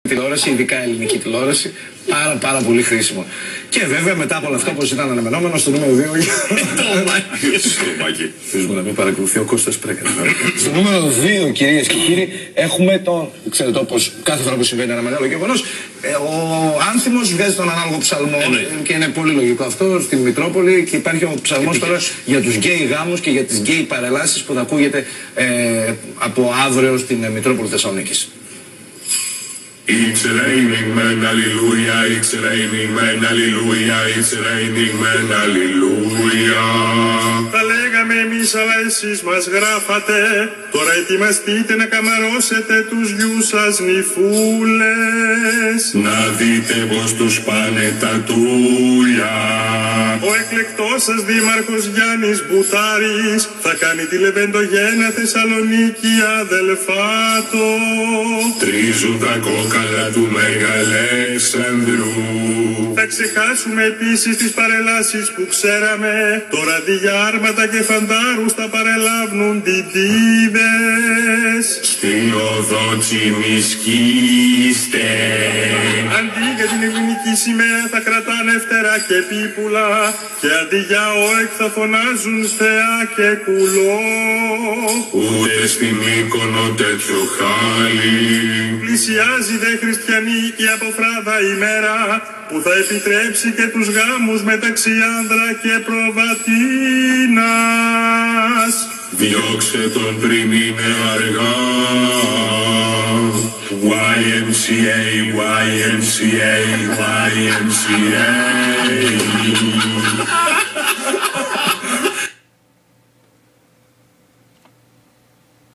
τηλεόραση, ειδικά ελληνική τηλεόραση. Πάρα πολύ χρήσιμο. Και βέβαια μετά από όλα αυτά, όπως ήταν αναμενόμενο, στο νούμερο 2. Θέλουμε να μην παρακολουθεί ο Κώστας Πρέκας. Στο νούμερο 2, κυρίες και κύριοι, έχουμε τον. Ξέρετε, όπως κάθε φορά που συμβαίνει ένα μεγάλο γεγονός, ο Άνθιμος βγάζει τον ανάλογο ψαλμό. Και είναι πολύ λογικό αυτό στην Μητρόπολη. Και υπάρχει ο ψαλμός τώρα για τους γκέι γάμους και για τις γκέι παρελάσεις που θα ακούγεται από αύριο στην Μητρόπολη Θεσσαλονίκης. It's raining man, hallelujah, it's raining man, hallelujah, it's raining man, hallelujah. Τα λέγαμε εμείς αλλά εσείς μας γράφατε. Τώρα ετοιμαστείτε να καμαρώσετε τους γιους σας νυφούλες. Να δείτε πως τους πάνε τα τούλια. Ο εκλεκτός σας δήμαρχος Γιάννης Μπουτάρης θα κάνει τη Λεβεντογένα Θεσσαλονίκη αδελφάτο. Τρίζουν τα κόκαλα του Μεγαλέξανδρου. Θα ξεχάσουμε επίσης τις παρελάσεις που ξέραμε. Τώρα αντί για άρματα και φαντάρους θα παρελάβουν διδίδες. Στην οδό τσιμισκίστε. Αντί για την ελληνική σημαία θα κρατάνε φτερά και πίπουλα. Και αντί για όεκ θα φωνάζουν θεά και κουλό. Ούτε στη Μύκονο τέτοιο χάλι. Πλησιάζει δε χριστιανή η αποφράδα ημέρα που θα επιτρέψει και τους γάμους μεταξύ άνδρα και προβατίνας. Διώξε τον πριν είναι αργά. YMCA, YMCA, YMCA.